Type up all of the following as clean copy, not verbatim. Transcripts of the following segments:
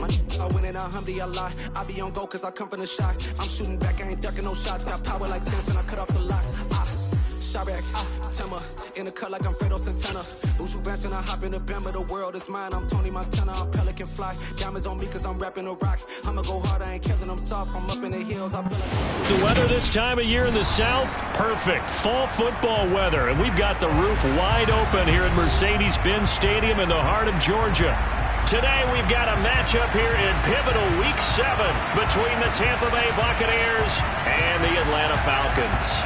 I win it, alhamdulillah. I be on go cause I come from the shot. I'm shooting back, I ain't ducking no shots. Got power like Samson, I cut off the locks. Shot back, Timber, in the cut like I'm Fredo Santana. Buju Banton, I hop in the Bama, the world is mine. I'm Tony Montana, I'm Pelican Fly. Diamonds on me cause I'm rapping a rock. I'ma go hard, I ain't killing them soft. I'm up in the hills, I feel like... The weather this time of year in the South, perfect. Fall football weather, and we've got the roof wide open here at Mercedes-Benz Stadium in the heart of Georgia. Today we've got a matchup here in pivotal Week 7 between the Tampa Bay Buccaneers and the Atlanta Falcons.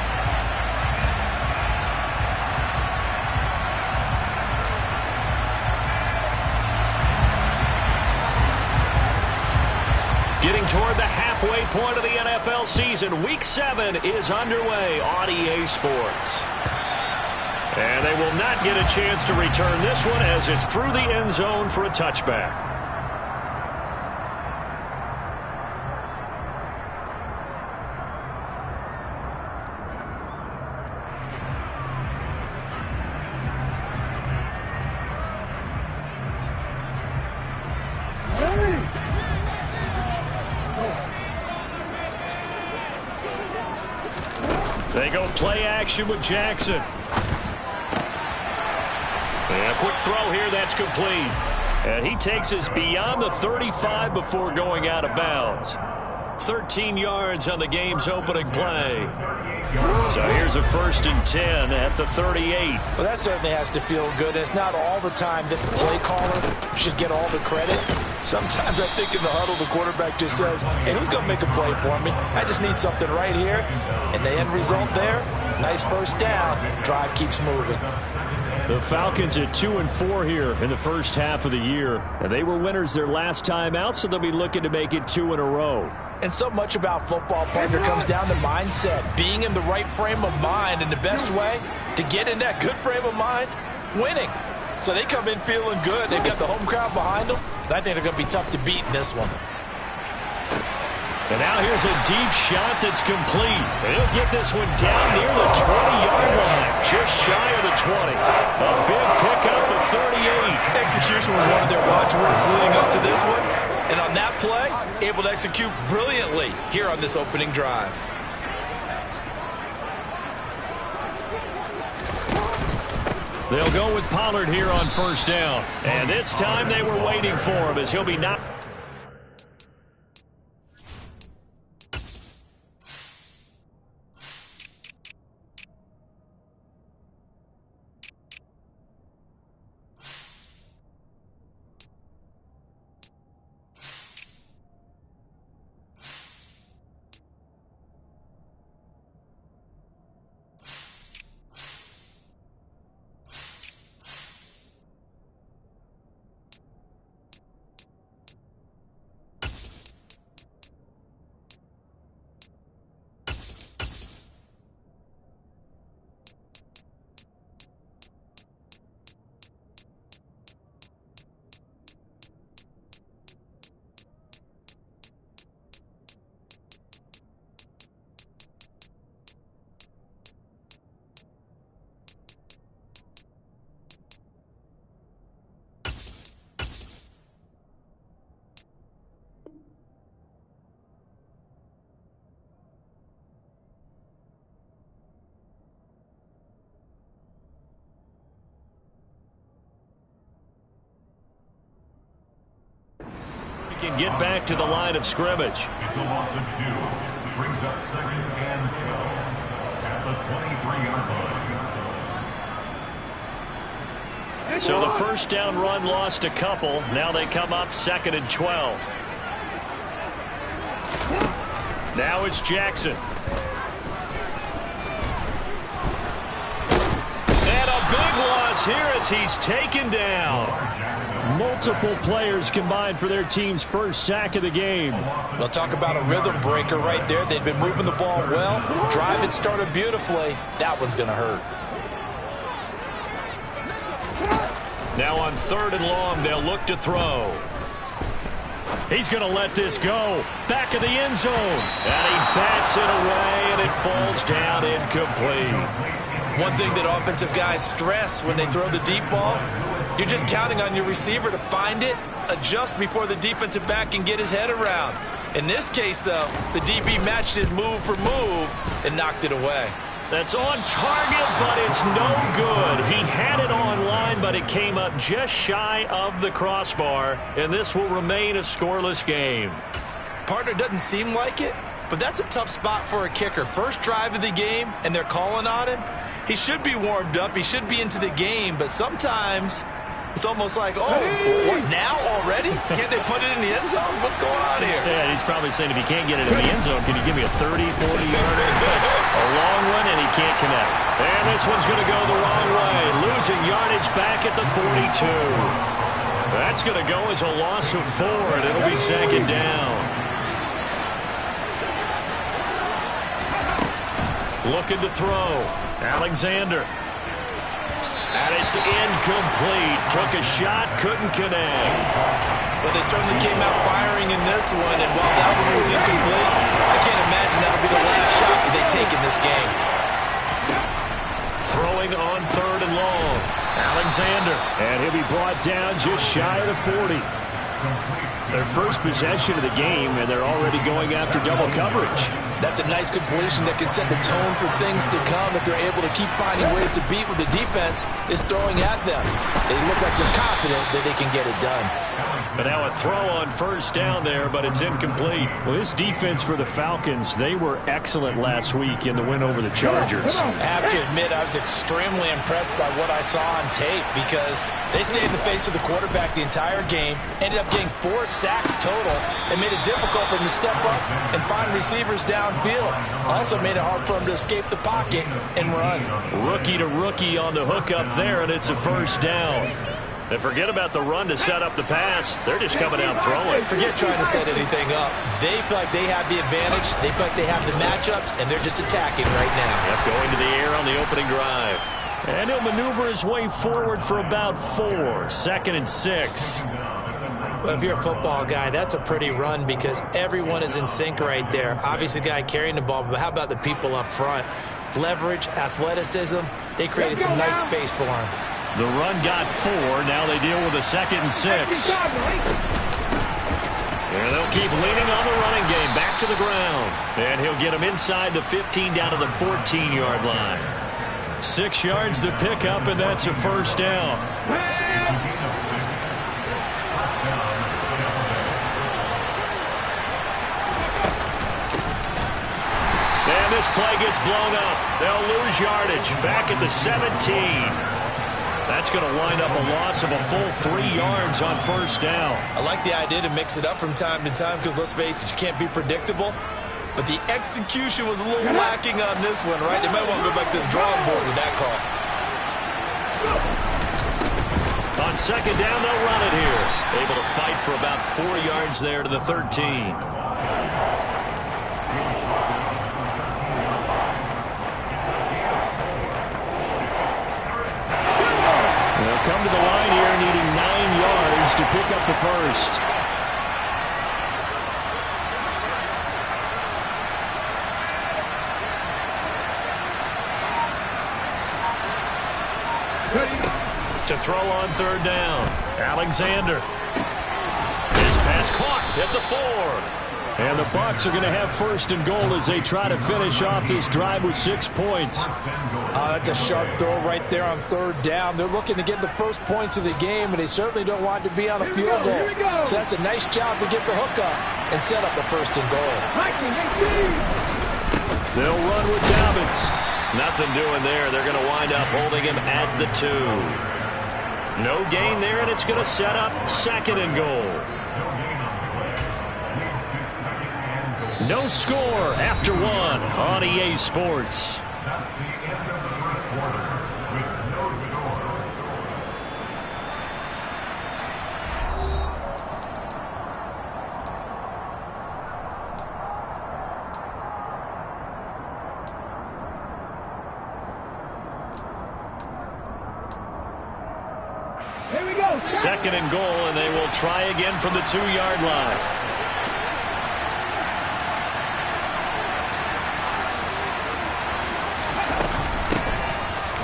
Getting toward the halfway point of the NFL season, Week 7 is underway on EA Sports. And they will not get a chance to return this one as it's through the end zone for a touchback. They go play action with Jackson. And a quick throw here, that's complete. And he takes us beyond the 35 before going out of bounds. 13 yards on the game's opening play. So here's a 1st and 10 at the 38. Well, that certainly has to feel good. It's not all the time that the play caller should get all the credit. Sometimes I think in the huddle, the quarterback just says, hey, who's going to make a play for me? I just need something right here. And the end result there, nice first down. Drive keeps moving. The Falcons at 2-4 here in the first half of the year. And they were winners their last time out, so they'll be looking to make it 2 in a row. And so much about football, partner, comes down to mindset. Being in the right frame of mind, and the best way to get in that good frame of mind, winning. So they come in feeling good. They've got the home crowd behind them. I think they're going to be tough to beat in this one. And now here's a deep shot that's complete. He'll get this one down near the 20-yard line, just shy of the 20. A big pickup of 38. Execution was one of their watchwords leading up to this one. And on that play, able to execute brilliantly here on this opening drive. They'll go with Pollard here on 1st down. And this time they were waiting for him as he'll be knocked. Can get back to the line of scrimmage. It's a loss of 2. Brings up 2nd and 12 at the 23-yard line. So the first down run lost a couple. Now they come up 2nd and 12. Now it's Jackson. And a big loss here as he's taken down. Multiple players combined for their team's first sack of the game. We'll talk about a rhythm breaker right there. They've been moving the ball well. Drive it started beautifully. That one's going to hurt. Now on 3rd and long, they'll look to throw. He's going to let this go. Back of the end zone. And he bats it away, and it falls down incomplete. One thing that offensive guys stress when they throw the deep ball, You're just counting on your receiver to find it, adjust before the defensive back can get his head around. In this case, though, the DB matched it move for move and knocked it away. That's on target, but it's no good. He had it on line, but it came up just shy of the crossbar, and this will remain a scoreless game. Partner doesn't seem like it, but that's a tough spot for a kicker. First drive of the game, and they're calling on him. He should be warmed up. He should be into the game, but sometimes it's almost like, oh, what, now already? Can't they put it in the end zone? What's going on here? Yeah, he's probably saying if you can't get it in the end zone, can you give me a 30, 40-yarder? A long one, and he can't connect. And this one's going to go the wrong way. Losing yardage back at the 42. That's going to go as a loss of 4, and it'll be second down. Looking to throw. Alexander. And it's incomplete. Took a shot, couldn't connect. But they certainly came out firing in this one, and while that one was incomplete, I can't imagine that'll be the last shot that they take in this game. Throwing on 3rd and long. Alexander. And he'll be brought down just shy of the 40. Their first possession of the game, and they're already going after double coverage. That's a nice completion that can set the tone for things to come if they're able to keep finding ways to beat what the defense is throwing at them. They look like they're confident that they can get it done. But now a throw on first down there, but it's incomplete. Well, this defense for the Falcons, they were excellent last week in the win over the Chargers. I have to admit, I was extremely impressed by what I saw on tape because they stayed in the face of the quarterback the entire game, ended up getting 4 sacks total, and made it difficult for him to step up and find receivers downfield. Also made it hard for him to escape the pocket and run. Rookie to rookie on the hookup there, and it's a first down. And forget about the run to set up the pass. They're just coming out throwing. Forget trying to set anything up. They feel like they have the advantage. They feel like they have the matchups, and they're just attacking right now. Yep, going to the air on the opening drive. And he'll maneuver his way forward for about 4. 2nd and 6. Well, if you're a football guy, that's a pretty run because everyone is in sync right there. Obviously, the guy carrying the ball, but how about the people up front? Leverage, athleticism, they created some nice space for him. The run got 4. Now they deal with a 2nd and 6. And they'll keep leaning on the running game. Back to the ground. And he'll get him inside the 15 down to the 14-yard line. 6 yards to pick up, and that's a first down. And this play gets blown up. They'll lose yardage. Back at the 17. That's going to wind up a loss of a full 3 yards on first down. I like the idea to mix it up from time to time because, let's face it, you can't be predictable. But the execution was a little lacking on this one, right? They might want to go back to the drawing board with that call. On second down, they'll run it here. Able to fight for about 4 yards there to the 13. They'll come to the line here needing 9 yards to pick up the first. To throw on 3rd down. Alexander. His pass caught at the 4. And the Bucs are going to have 1st and goal as they try to finish off this drive with 6 points. That's a sharp throw right there on 3rd down. They're looking to get the first points of the game, and they certainly don't want to be on a field goal. So that's a nice job to get the hook up and set up the 1st and goal. They'll run with Dobbins. Nothing doing there. They're going to wind up holding him at the 2. No gain there, and it's going to set up 2nd and goal. No score after 1 on EA Sports. That's the end of the first quarter with no score. Here we go. 2nd and goal, and they will try again from the 2-yard line.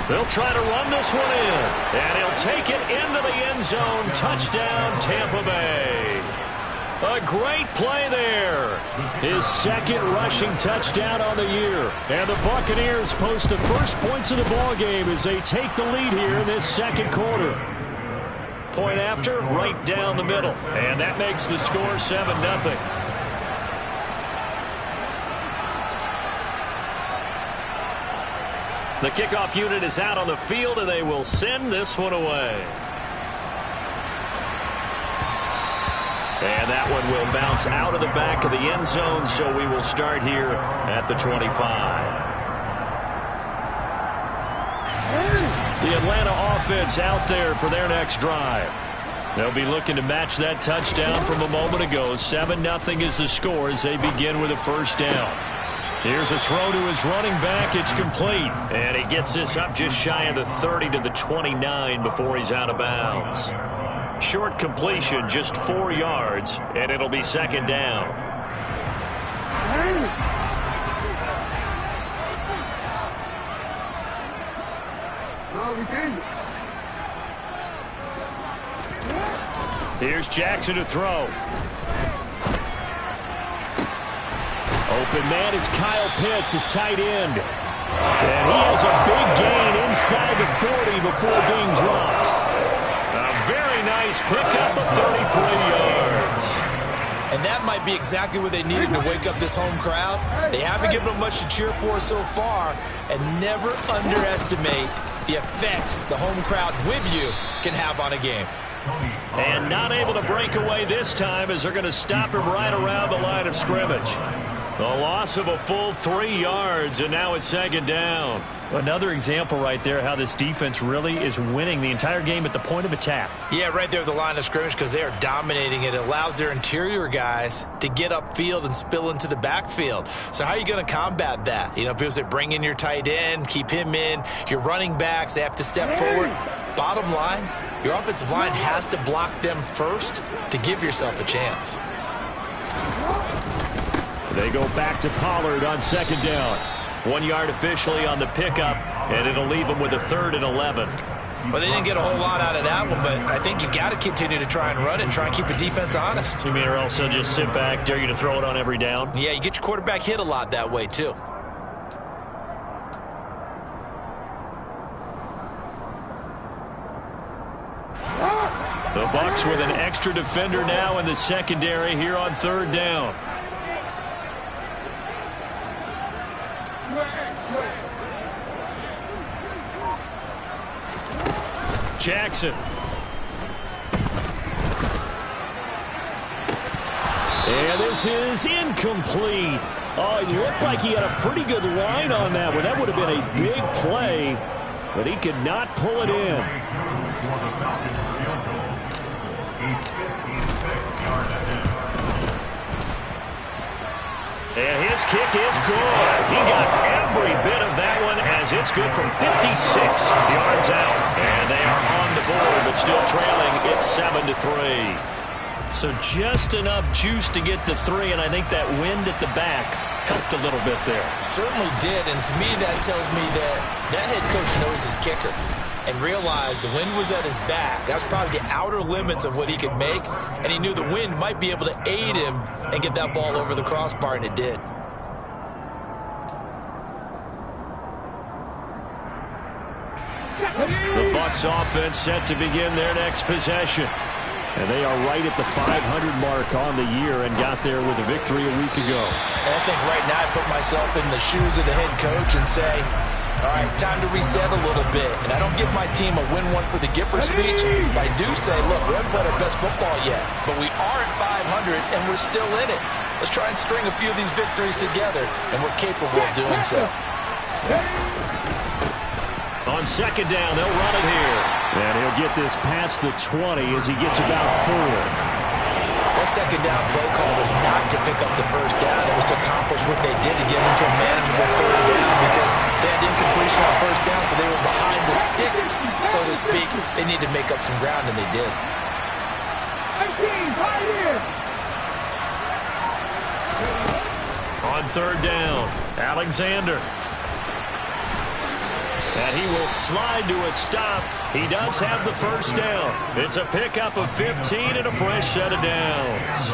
They'll try to run this one in, and he'll take it into the end zone. Touchdown, Tampa Bay. A great play there. His second rushing touchdown on the year. And the Buccaneers post the first points of the ball game as they take the lead here in this second quarter. Point after, right down the middle. And that makes the score 7-0. The kickoff unit is out on the field, and they will send this one away. And that one will bounce out of the back of the end zone, so we will start here at the 25. The Atlanta offense out there for their next drive. They'll be looking to match that touchdown from a moment ago. 7-0 is the score as they begin with a first down. Here's a throw to his running back. It's complete. And he gets this up just shy of the 30 to the 29 before he's out of bounds. Short completion, just 4 yards, and it'll be second down. Here's Jackson to throw. Open man is Kyle Pitts, his tight end. And he has a big gain inside the 40 before being dropped. A very nice pickup of 33 yards. And that might be exactly what they needed to wake up this home crowd. They haven't given them much to cheer for so far. And never underestimate the effect the home crowd with you can have on a game. And not able to break away this time as they're going to stop him right around the line of scrimmage. The loss of a full 3 yards, and now it's second down. Another example right there how this defense really is winning the entire game at the point of attack. Yeah, right there at the line of scrimmage because they are dominating it. It allows their interior guys to get upfield and spill into the backfield. So how are you going to combat that? You know, people say bring in your tight end, keep him in. Your running backs, they have to step forward. Bottom line, your offensive line has to block them first to give yourself a chance. They go back to Pollard on second down. 1 yard officially on the pickup, and it'll leave them with a 3rd and 11. Well, they didn't get a whole lot out of that one, but I think you got to continue to try and run and try and keep the defense honest. You mean or else they'll just sit back, dare you to throw it on every down? Yeah, you get your quarterback hit a lot that way, too. The Bucs with an extra defender now in the secondary here on 3rd down. Jackson. And this is incomplete. Oh, it looked like he had a pretty good line on that one. That would have been a big play, but he could not pull it in. And his kick is good. He got every bit of that one as it's good from 56 yards out. And they are on the board, but still trailing. It's 7-3. So just enough juice to get the 3, and I think that wind at the back helped a little bit there. Certainly did, and to me that tells me that that head coach knows his kicker and realized the wind was at his back. That's probably the outer limits of what he could make, and he knew the wind might be able to aid him and get that ball over the crossbar, and it did. The Bucs offense set to begin their next possession. And they are right at the 500 mark on the year and got there with a victory a week ago. And I think right now I put myself in the shoes of the head coach and say, all right, time to reset a little bit. And I don't give my team a win one for the Gipper speech. But I do say, look, we haven't played our best football yet. But we are at 500 and we're still in it. Let's try and string a few of these victories together. And we're capable of doing so. On second down, they'll run it here. And he'll get this past the 20 as he gets about 4. That second down play call was not to pick up the first down. It was to accomplish what they did to get into a manageable 3rd down because they had incompletion on first down, so they were behind the sticks, so to speak. They needed to make up some ground, and they did. On 3rd down, Alexander. And he will slide to a stop. He does have the first down. It's a pickup of 15 and a fresh set of downs.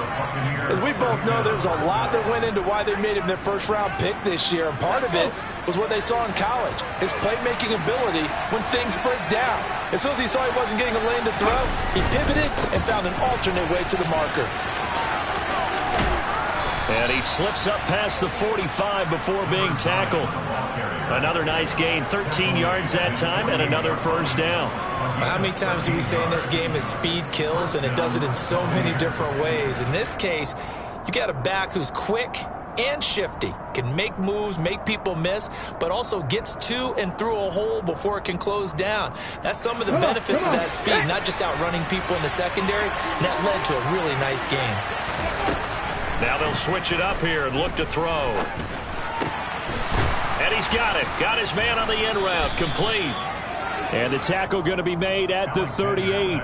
As we both know, there's a lot that went into why they made him their first-round pick this year, and part of it was what they saw in college, his playmaking ability when things break down. As soon as he saw he wasn't getting a lane to throw, he pivoted and found an alternate way to the marker. And he slips up past the 45 before being tackled. Another nice gain, 13 yards that time, and another first down. How many times do we say in this game is speed kills, and it does it in so many different ways. In this case, you got a back who's quick and shifty, can make moves, make people miss, but also gets to and through a hole before it can close down. That's some of the benefits of that speed, not just outrunning people in the secondary. And that led to a really nice game. Now they'll switch it up here and look to throw. And he's got it. Got his man on the end route. Complete. And the tackle going to be made at the 38.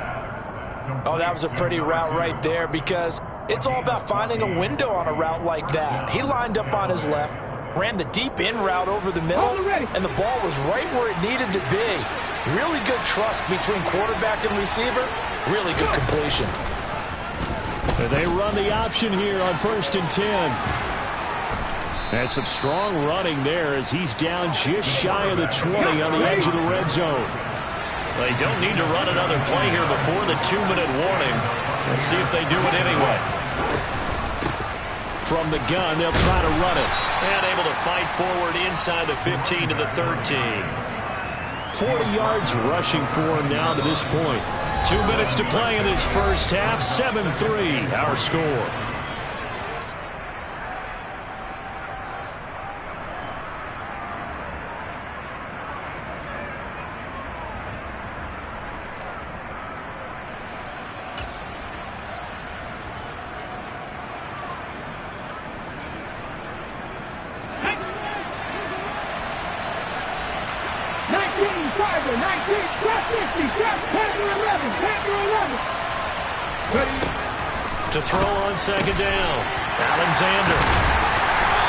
Oh, that was a pretty route right there because it's all about finding a window on a route like that. He lined up on his left, ran the deep in route over the middle, and the ball was right where it needed to be. Really good trust between quarterback and receiver. Really good completion. They run the option here on 1st and 10. And some strong running there as he's down just shy of the 20 on the edge of the red zone. They don't need to run another play here before the 2-minute warning. Let's see if they do it anyway. From the gun, they'll try to run it. And able to fight forward inside the 15 to the 13. 40 yards rushing for him now to this point. 2 minutes to play in this first half. 7-3, our score. To throw on 2nd down. Alexander.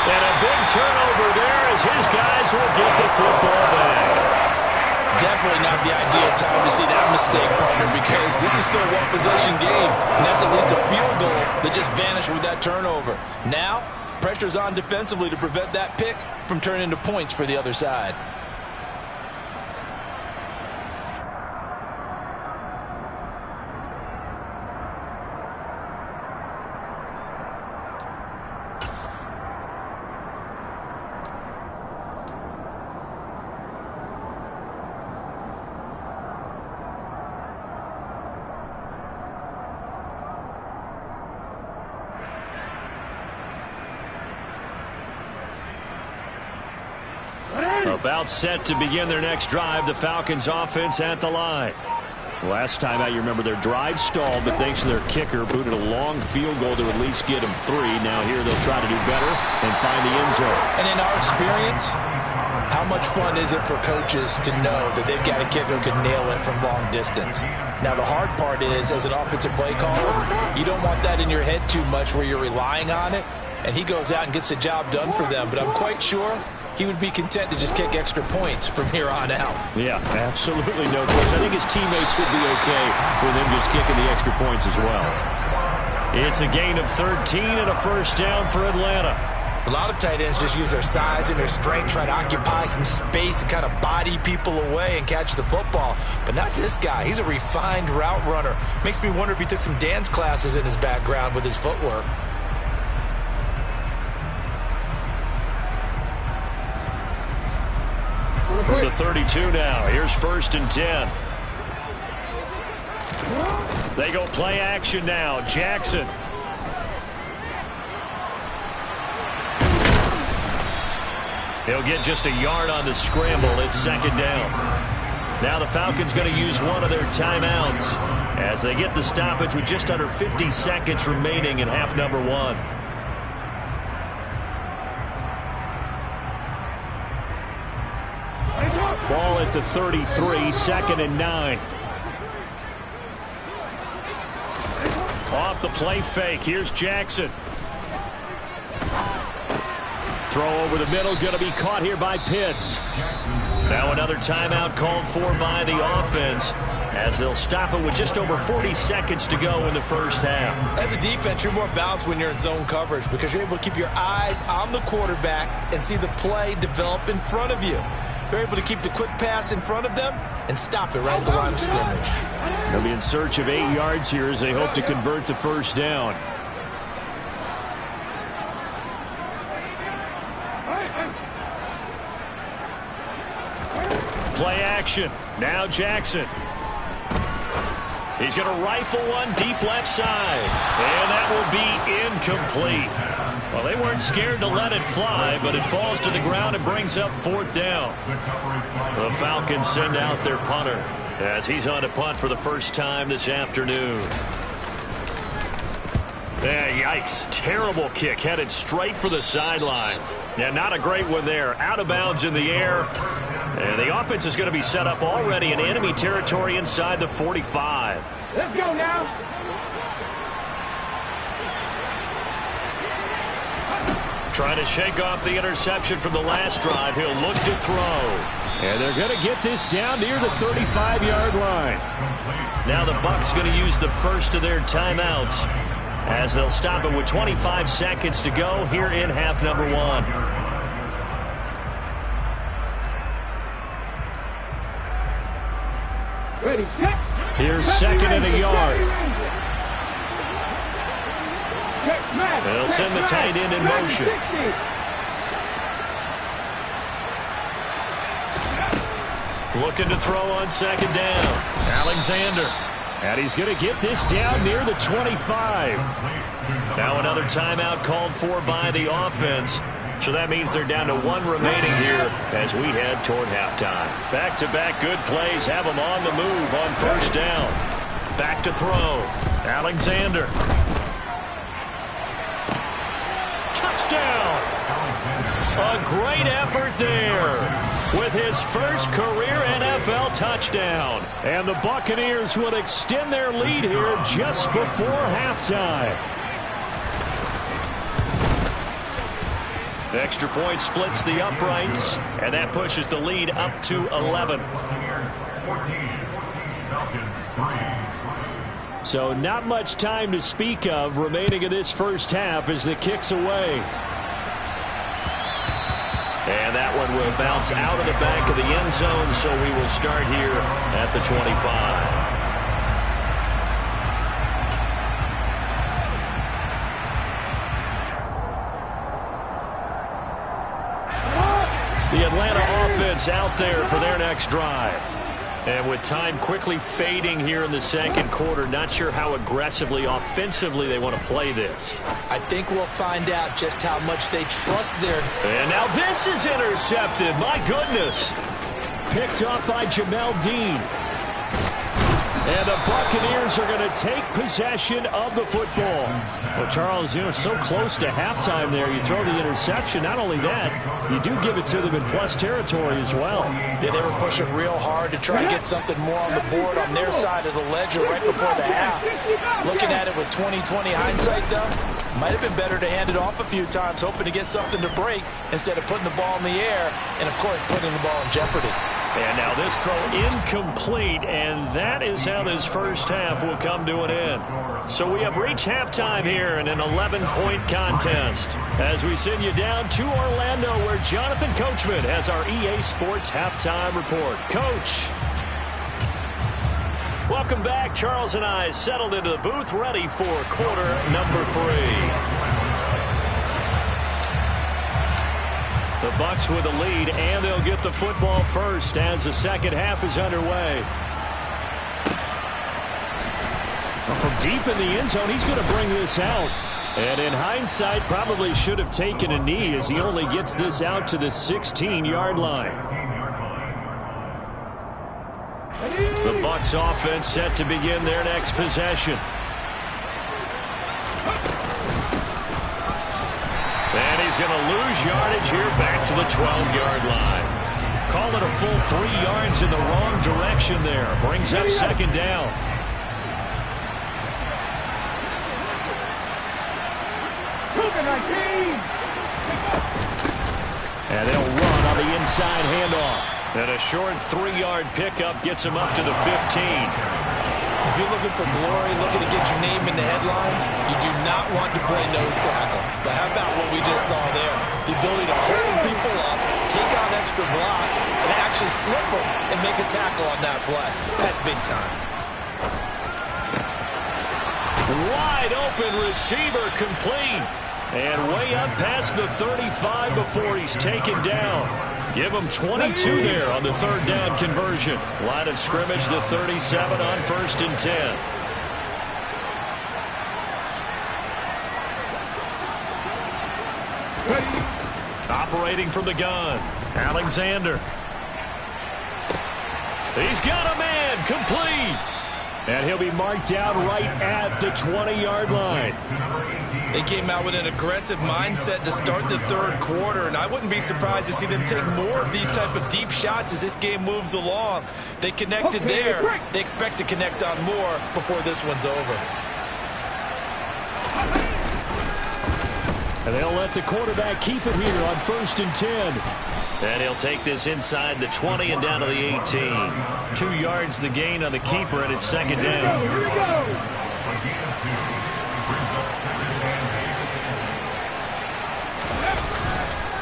And a big turnover there as his guys will get the football back. Definitely not the ideal time to see that mistake, partner, because this is still a one-possession game, and that's at least a field goal that just vanished with that turnover. Now, pressure's on defensively to prevent that pick from turning into points for the other side. About set to begin their next drive, the Falcons offense at the line. Last time out, you remember their drive stalled, but thanks to their kicker, booted a long field goal to at least get them 3. Now here they'll try to do better and find the end zone. And in our experience, how much fun is it for coaches to know that they've got a kicker who can nail it from long distance? Now the hard part is, as an offensive play caller, you don't want that in your head too much where you're relying on it, and he goes out and gets the job done for them. But I'm quite sure he would be content to just kick extra points from here on out. Yeah, absolutely no question. I think his teammates would be okay with him just kicking the extra points as well. It's a gain of 13 and a first down for Atlanta. A lot of tight ends just use their size and their strength, try to occupy some space and kind of body people away and catch the football. But not this guy. He's a refined route runner. Makes me wonder if he took some dance classes in his background with his footwork. From the 32 now. Here's 1st and 10. They go play action now. Jackson. He'll get just a yard on the scramble. It's 2nd down. Now the Falcons going to use one of their timeouts as they get the stoppage with just under 50 seconds remaining in half number 1. Ball at the 33, 2nd and 9. Off the play fake. Here's Jackson. Throw over the middle. Going to be caught here by Pitts. Now another timeout called for by the offense as they'll stop it with just over 40 seconds to go in the first half. As a defense, you're more balanced when you're in zone coverage because you're able to keep your eyes on the quarterback and see the play develop in front of you. They're able to keep the quick pass in front of them and stop it right at the line of scrimmage. They'll be in search of 8 yards here as they hope to convert the first down. Play action. Now Jackson. He's going to rifle one deep left side. And that will be incomplete. Well, they weren't scared to let it fly, but it falls to the ground and brings up 4th down. The Falcons send out their punter as he's on to punt for the first time this afternoon. Yeah, yikes. Terrible kick headed straight for the sidelines. Yeah, not a great one there. Out of bounds in the air. And the offense is going to be set up already in enemy territory inside the 45. Let's go now. Trying to shake off the interception from the last drive. He'll look to throw. And they're going to get this down near the 35-yard line. Now the Bucs going to use the first of their timeouts as they'll stop it with 25 seconds to go here in half number 1. Ready, set. Here's second and a yard. They'll send the tight end in motion. Looking to throw on second down. Alexander. And he's going to get this down near the 25. Now another timeout called for by the offense. So that means they're down to 1 remaining here as we head toward halftime. Back-to-back good plays have them on the move on first down. Back to throw. Alexander. Touchdown! A great effort there with his first career NFL touchdown. And the Buccaneers will extend their lead here just before halftime. The extra point splits the uprights, and that pushes the lead up to 11. So not much time to speak of remaining in this first half as the kick's away. And that one will bounce out of the back of the end zone, so we will start here at the 25. The Atlanta offense out there for their next drive. And with time quickly fading here in the second quarter, not sure how aggressively, offensively they want to play this. I think we'll find out just how much they trust their... And now this is intercepted. My goodness. Picked off by Jamel Dean. And the Buccaneers are going to take possession of the football. Well, Charles, so close to halftime there. You throw the interception. Not only that, you do give it to them in plus territory as well. Yeah, they were pushing real hard to try to get something more on the board on their side of the ledger right before the half. Looking at it with 20/20 hindsight, though, might have been better to hand it off a few times, hoping to get something to break instead of putting the ball in the air and, of course, putting the ball in jeopardy. And now this throw incomplete, and that is how this first half will come to an end. So we have reached halftime here in an 11-point contest as we send you down to Orlando where Jonathan Coachman has our EA Sports halftime report. Coach. Welcome back. Charles and I settled into the booth ready for quarter number 3. The Bucs with the lead, and they'll get the football first as the second half is underway. Well, from deep in the end zone, he's going to bring this out. And in hindsight, probably should have taken a knee as he only gets this out to the 16-yard line. The Bucs offense set to begin their next possession. And he's going to lose yardage here back to the 12-yard line. Call it a full 3 yards in the wrong direction there. Brings up second down. And they'll run on the inside handoff. And a short 3-yard pickup gets him up to the 15. If you're looking for glory, looking to get your name in the headlines, you do not want to play nose tackle. But how about what we just saw there? The ability to hold people up, take on extra blocks, and actually slip them and make a tackle on that play. That's big time. Wide open receiver complete. And way up past the 35 before he's taken down. Give him 22 there on the 3rd down conversion. Line of scrimmage, the 37 on 1st and 10. Operating from the gun, Alexander. He's got a man, complete. And he'll be marked out right at the 20-yard line. They came out with an aggressive mindset to start the 3rd quarter, and I wouldn't be surprised to see them take more of these type of deep shots as this game moves along. They connected there. They expect to connect on more before this one's over. And they'll let the quarterback keep it here on 1st and 10. And he'll take this inside the 20 and down to the 18. 2 yards the gain on the keeper, and it's 2nd down. Here we go.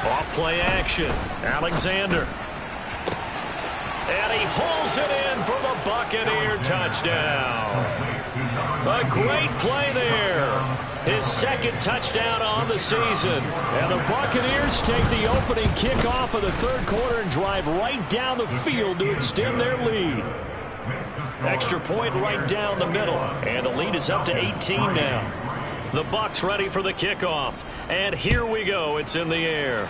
Off play action. Alexander. And he hauls it in for the Buccaneer touchdown. A great play there. His 2nd touchdown on the season. And the Buccaneers take the opening kickoff of the 3rd quarter and drive right down the field to extend their lead. Extra point right down the middle. And the lead is up to 18 now. The Bucs ready for the kickoff. And here we go. It's in the air.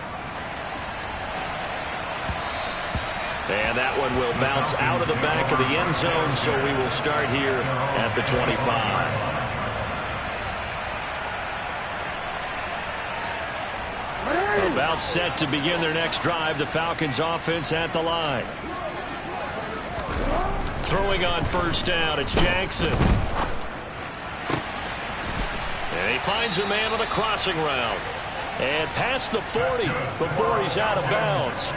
And that one will bounce out of the back of the end zone, so we will start here at the 25. About set to begin their next drive. The Falcons offense at the line. Throwing on 1st down, it's Jackson. And he finds a man on the crossing route. And past the 40 before he's out of bounds.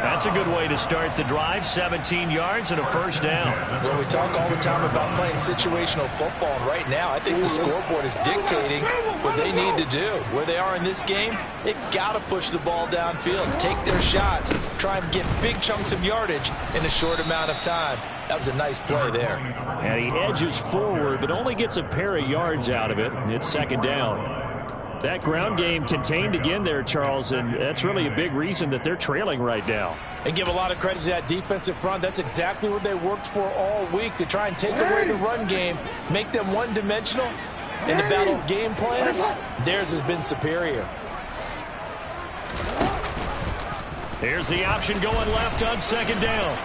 That's a good way to start the drive. 17 yards and a 1st down. Well, we talk all the time about playing situational football, and right now I think the scoreboard is dictating what they need to do. Where they are in this game, they've got to push the ball downfield, take their shots, try and get big chunks of yardage in a short amount of time. That was a nice play there. And he edges forward, but only gets a pair of yards out of it. It's 2nd down. That ground game contained again there, Charles, and that's really a big reason that they're trailing right now. And give a lot of credit to that defensive front. That's exactly what they worked for all week, to try and take away the run game, make them one-dimensional. In the battle of game plans, theirs has been superior. Here's the option going left on 2nd down.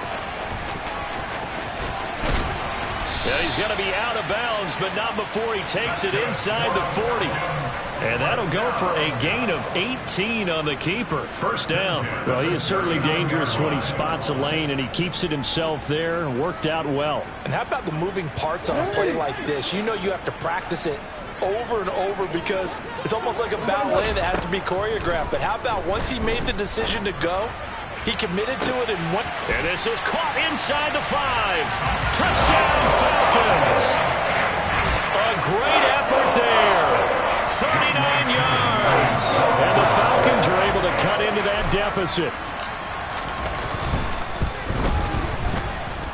Yeah, he's going to be out of bounds, but not before he takes it inside the 40. And that'll go for a gain of 18 on the keeper. 1st down. Well, he is certainly dangerous when he spots a lane, and he keeps it himself there. Worked out well. And how about the moving parts on a play like this? You know you have to practice it over and over because it's almost like a ballet that has to be choreographed. But how about once he made the decision to go, he committed to it and went. And this is caught inside the 5. Touchdown, Falcons. A great effort there. 39 yards. And the Falcons are able to cut into that deficit.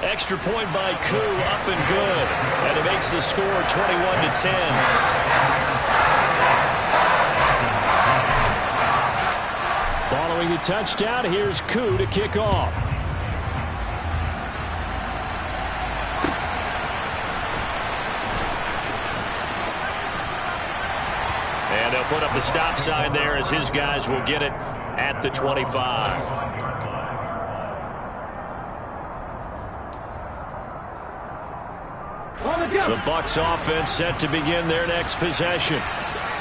Extra point by Koo, up and good. And it makes the score 21-10. Following the touchdown, here's Koo to kick off. And they'll put up the stop sign there as his guys will get it at the 25. The Bucs offense set to begin their next possession.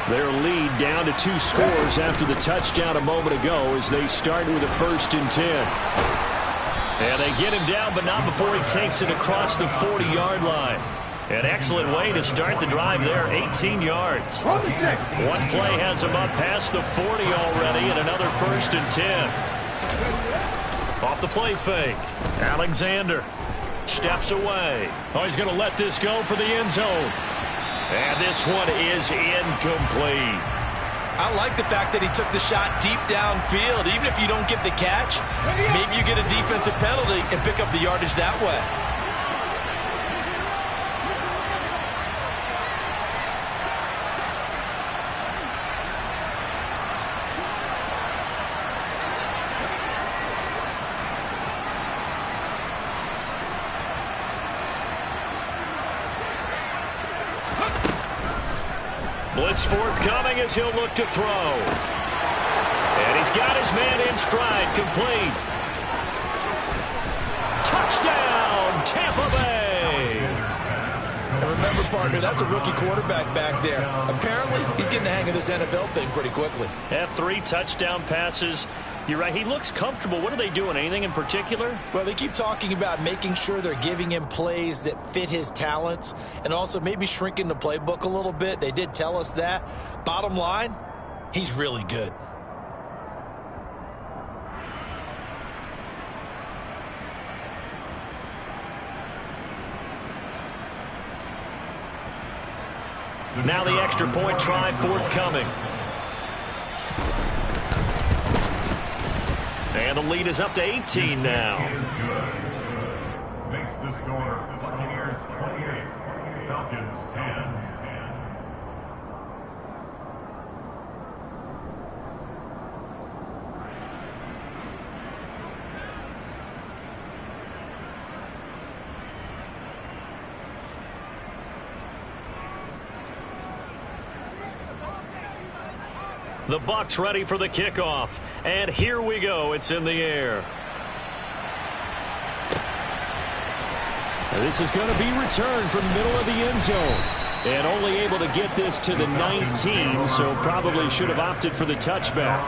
Their lead down to 2 scores after the touchdown a moment ago as they start with a 1st and 10. And they get him down, but not before he takes it across the 40-yard line. An excellent way to start the drive there, 18 yards. One play has him up past the 40 already, and another 1st and 10. Off the play fake. Alexander steps away. Oh, he's going to let this go for the end zone. And this one is incomplete. I like the fact that he took the shot deep downfield. Even if you don't get the catch, maybe you get a defensive penalty and pick up the yardage that way. Blitz forthcoming as he'll look to throw. And he's got his man in stride, complete. Touchdown, Tampa Bay. And remember, partner, that's a rookie quarterback back there. Apparently, he's getting the hang of this NFL thing pretty quickly. Had 3 touchdown passes. You're right, he looks comfortable. What are they doing? Anything in particular? Well, they keep talking about making sure they're giving him plays that fit his talents and also maybe shrinking the playbook a little bit. They did tell us that. Bottom line, he's really good. Now the extra point try forthcoming. And the lead is up to 18 now. Makes the score Buccaneers 28, Falcons 10. The Bucs ready for the kickoff. And here we go. It's in the air. And this is going to be returned from the middle of the end zone. And only able to get this to the 19, so probably should have opted for the touchback.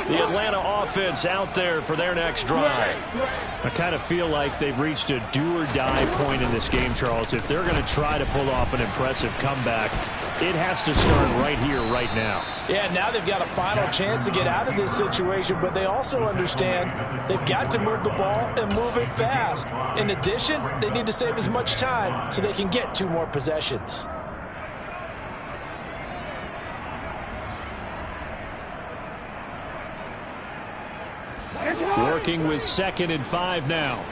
The Atlanta offense out there for their next drive. I kind of feel like they've reached a do-or-die point in this game, Charles. If they're going to try to pull off an impressive comeback, it has to start right here, right now. Yeah, now they've got a final chance to get out of this situation, but they also understand they've got to move the ball and move it fast. In addition, they need to save as much time so they can get 2 more possessions. Working with 2nd and 5 now.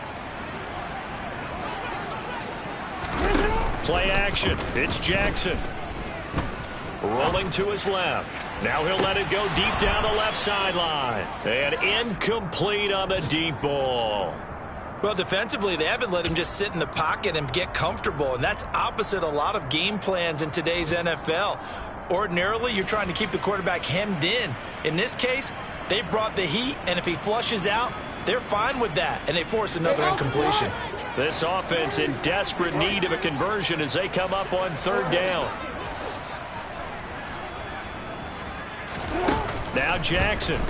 Play action. It's Jackson. Rolling to his left. Now he'll let it go deep down the left sideline. And incomplete on the deep ball. Well, defensively, they haven't let him just sit in the pocket and get comfortable, and that's opposite a lot of game plans in today's NFL. Ordinarily, you're trying to keep the quarterback hemmed in. In this case, they brought the heat, and if he flushes out, they're fine with that, and they force another incompletion. This offense in desperate need of a conversion as they come up on 3rd down. Now Jackson.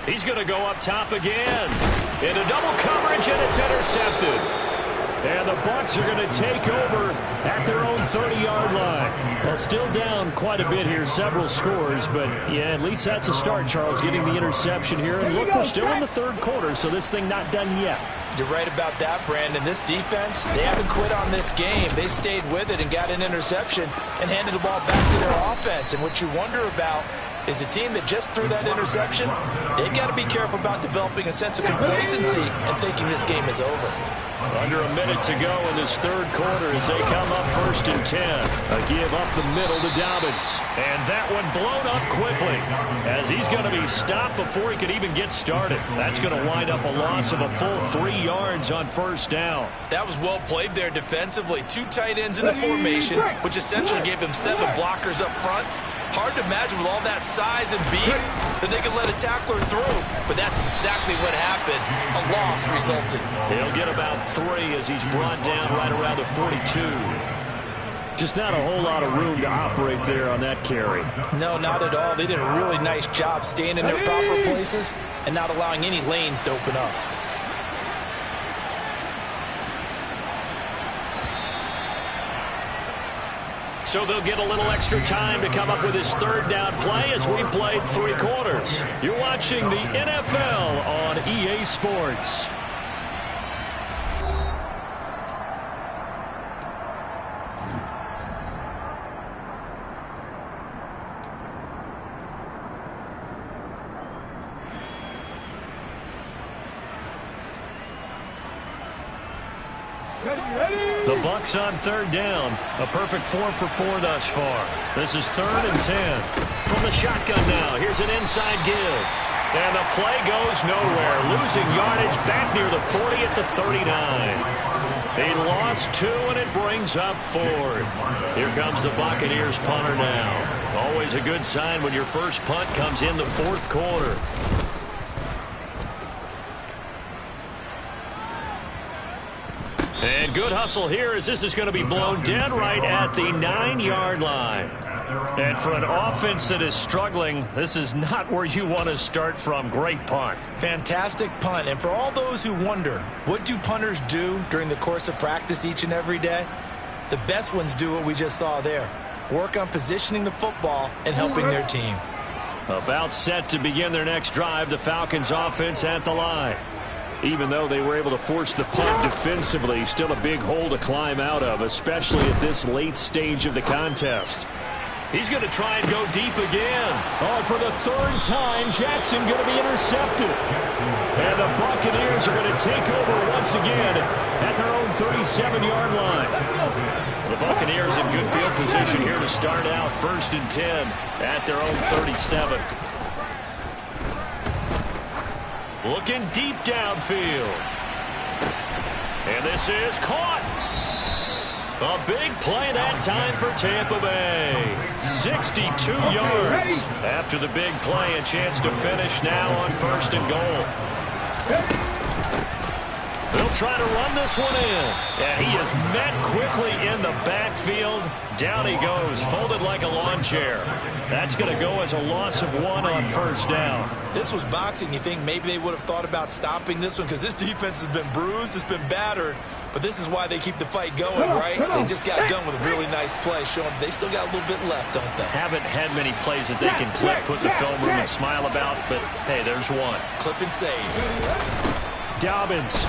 He's going to go up top again. Into double coverage, and it's intercepted. And the Bucs are going to take over at their own 30-yard line. Well, still down quite a bit here, several scores, but yeah, at least that's a start, Charles, getting the interception here. And look, we're still in the 3rd quarter, so this thing not done yet. You're right about that, Brandon. This defense, they haven't quit on this game. They stayed with it and got an interception and handed the ball back to their offense. And what you wonder about is a team that just threw that interception, they've got to be careful about developing a sense of complacency and thinking this game is over. Under a minute to go in this 3rd quarter as they come up 1st and 10. A give up the middle to Dobbins. And that one blown up quickly as he's going to be stopped before he could even get started. That's going to wind up a loss of a full 3 yards on 1st down. That was well played there defensively. 2 tight ends in the formation, which essentially gave them 7 blockers up front. Hard to imagine with all that size and beef that they could let a tackler through. But that's exactly what happened. A loss resulted. He'll get about 3 as he's brought down right around the 42. Just not a whole lot of room to operate there on that carry. No, not at all. They did a really nice job staying in their proper places and not allowing any lanes to open up. So they'll get a little extra time to come up with his third down play as we've played 3 quarters. You're watching the NFL on EA Sports. The Bucs on third down. A perfect 4 for 4 thus far. This is 3rd and 10. From the shotgun now. Here's an inside give. And the play goes nowhere. Losing yardage back near the 40 at the 39. He lost 2, and it brings up 4th. Here comes the Buccaneers punter now. Always a good sign when your first punt comes in the 4th quarter. And good hustle here as this is going to be blown dead right at the 9-yard line. And for an offense that is struggling, this is not where you want to start from. Great punt. Fantastic punt. And for all those who wonder, what do punters do during the course of practice each and every day? The best ones do what we just saw there. Work on positioning the football and helping their team. About set to begin their next drive, the Falcons offense at the line. Even though they were able to force the punt defensively, still a big hole to climb out of, especially at this late stage of the contest. He's going to try and go deep again. Oh, for the 3rd time, Jackson going to be intercepted. And the Buccaneers are going to take over once again at their own 37-yard line. The Buccaneers in good field position here to start out 1st and 10 at their own 37. Looking deep downfield. And this is caught. A big play that time for Tampa Bay. 62 yards. After the big play, a chance to finish now on 1st and goal. They'll try to run this one in. And he is met quickly in the backfield. Down he goes, folded like a lawn chair. That's going to go as a loss of 1 on 1st down. This was boxing. You think maybe they would have thought about stopping this one because this defense has been bruised, it's been battered. But this is why they keep the fight going, right? They just got done with a really nice play, showing they still got a little bit left, don't they? Haven't had many plays that they can clip, put in the film room and smile about, but hey, there's one. Clip and save. Dobbins.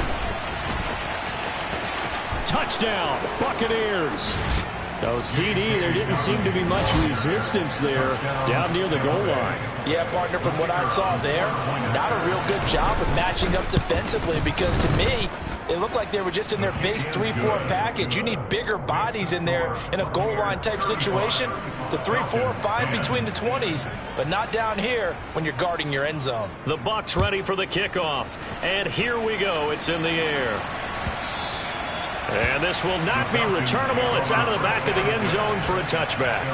Touchdown, Buccaneers. Oh, CD, there didn't seem to be much resistance there down near the goal line. Yeah, partner, from what I saw there, not a real good job of matching up defensively because to me, it looked like they were just in their base 3-4 package. You need bigger bodies in there in a goal line type situation. The 3-4 fine between the 20s, but not down here when you're guarding your end zone. The Bucs ready for the kickoff. And here we go. It's in the air. And this will not be returnable. It's out of the back of the end zone for a touchback.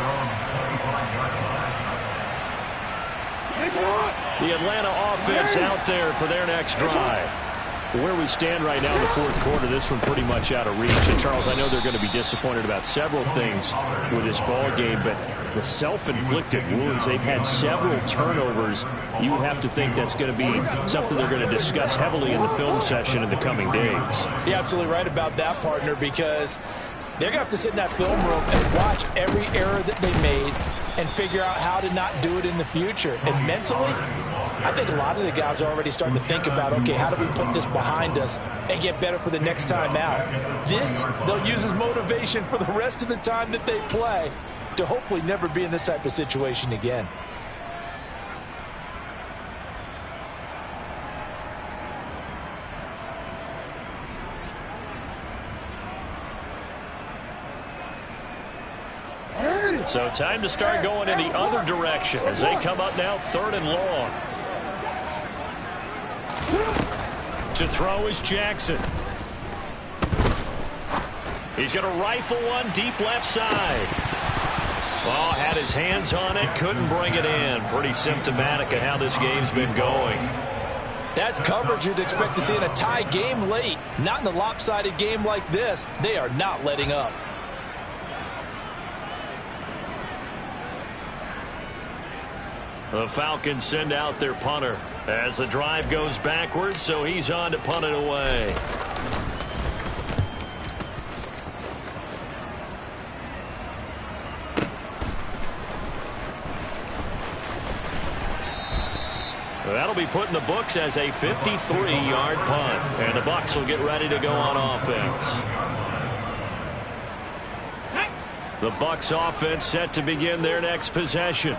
The Atlanta offense out there for their next drive. Where we stand right now in the 4th quarter, this one pretty much out of reach. And Charles, I know they're going to be disappointed about several things with this ball game, but the self-inflicted wounds, they've had several turnovers. You have to think that's going to be something they're going to discuss heavily in the film session in the coming days. You're absolutely right about that, partner, because they're going to have to sit in that film room and watch every error that they made and figure out how to not do it in the future. And mentally, I think a lot of the guys are already starting to think about, okay, how do we put this behind us and get better for the next time out? This, they'll use as motivation for the rest of the time that they play to hopefully never be in this type of situation again. So time to start going in the other direction as they come up now 3rd and long. To throw is Jackson. He's going to rifle one deep left side. Oh, had his hands on it, couldn't bring it in. Pretty symptomatic of how this game's been going. That's coverage you'd expect to see in a tie game late. Not in a lopsided game like this. They are not letting up. The Falcons send out their punter as the drive goes backwards, so he's on to punt it away. That'll be put in the books as a 53-yard punt. And the Bucs will get ready to go on offense. The Bucs offense set to begin their next possession.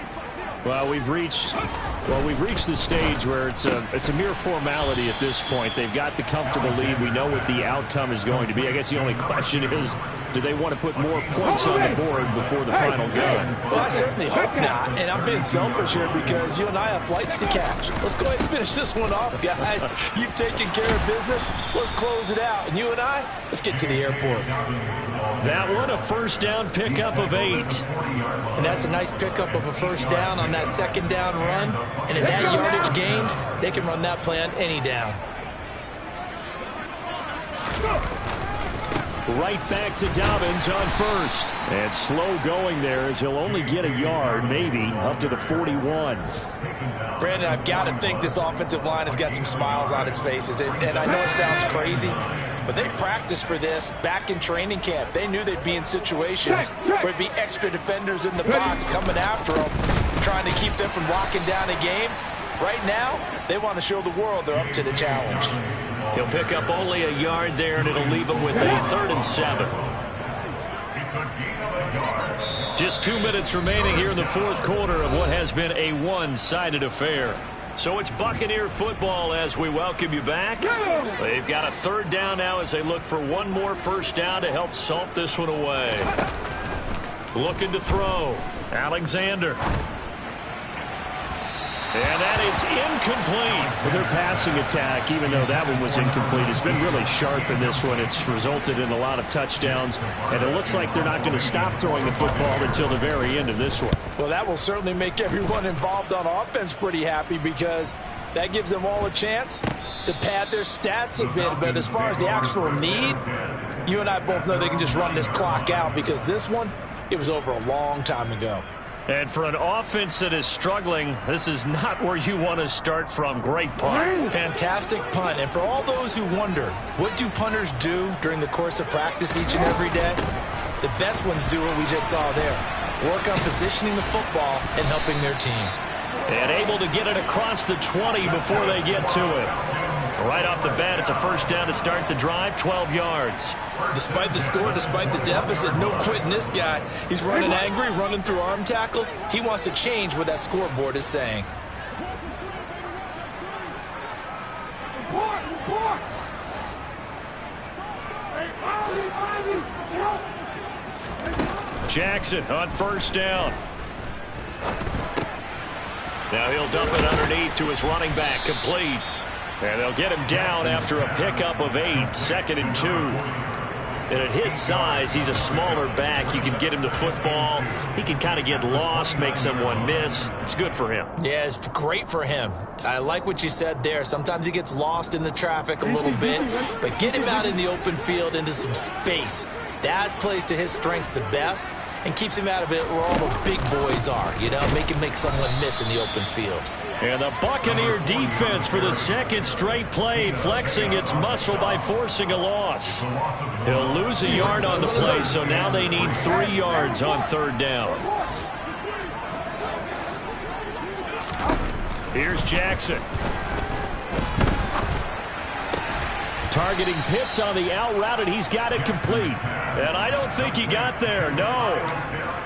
Well, we've reached the stage where it's a mere formality at this point. They've got the comfortable lead. We know what the outcome is going to be. I guess the only question is, do they want to put more points on the board before the final go? Well, I certainly hope not. And I'm being selfish here because you and I have flights to catch. Let's go ahead and finish this one off, guys. You've taken care of business. Let's close it out. And you and I, let's get to the airport. That one, a first down pickup of 8. And that's a nice pickup of a first down on that second down run. And at that yardage gained, they can run that play on any down. Right back to Dobbins on first. And slow going there as he'll only get a yard, maybe, up to the 41. Brandon, I've got to think this offensive line has got some smiles on its faces. And I know it sounds crazy, but they practiced for this back in training camp. They knew they'd be in situations where there'd be extra defenders in the box coming after them, trying to keep them from locking down a game. Right now, they want to show the world they're up to the challenge. He'll pick up only a yard there, and it'll leave him with a 3rd and 7. Just 2 minutes remaining here in the fourth quarter of what has been a one-sided affair. So it's Buccaneer football as we welcome you back. They've got a 3rd down now as they look for one more first down to help salt this one away. Looking to throw. Alexander. And that is incomplete. Well, their passing attack, even though that one was incomplete, has been really sharp in this one. It's resulted in a lot of touchdowns, and it looks like they're not going to stop throwing the football until the very end of this one. Well, that will certainly make everyone involved on offense pretty happy because that gives them all a chance to pad their stats a bit. But as far as the actual need, you and I both know they can just run this clock out because this one, it was over a long time ago. And for an offense that is struggling, this is not where you want to start from. Great punt. Fantastic punt. And for all those who wonder, what do punters do during the course of practice each and every day? The best ones do what we just saw there. Work on positioning the football and helping their team. And able to get it across the 20 before they get to it. Right off the bat, it's a first down to start the drive, 12 yards. Despite the score, despite the deficit, no quitting this guy. He's running angry, running through arm tackles. He wants to change what that scoreboard is saying. Jackson on first down. Now he'll dump it underneath to his running back, complete. And they'll get him down after a pickup of 8, 2nd and 2. And at his size, he's a smaller back. You can get him the football. He can kind of get lost, make someone miss. It's good for him. Yeah, it's great for him. I like what you said there. Sometimes he gets lost in the traffic a little bit. But get him out in the open field into some space. That plays to his strengths the best and keeps him out of it where all the big boys are. You know, make someone miss in the open field. And the Buccaneer defense for the second straight play, flexing its muscle by forcing a loss. He'll lose a yard on the play, so now they need 3 yards on 3rd down. Here's Jackson. Targeting Pitts on the out route, and he's got it complete. And I don't think he got there, no.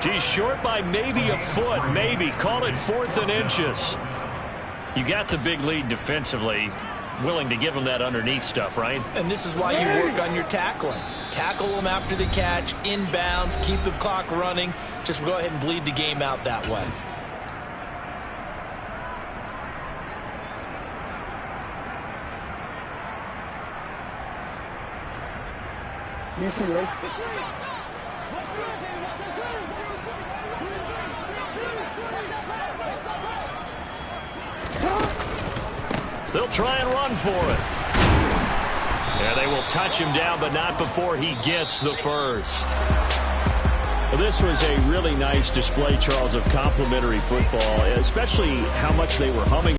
He's short by maybe a foot, maybe. Call it 4th and inches. You got the big lead defensively, willing to give him that underneath stuff, right? And this is why you work on your tackling. Tackle them after the catch, inbounds, keep the clock running. Just go ahead and bleed the game out that way. They'll try and run for it. Yeah, they will touch him down, but not before he gets the first. Well, this was a really nice display, Charles, of complimentary football, especially how much they were humming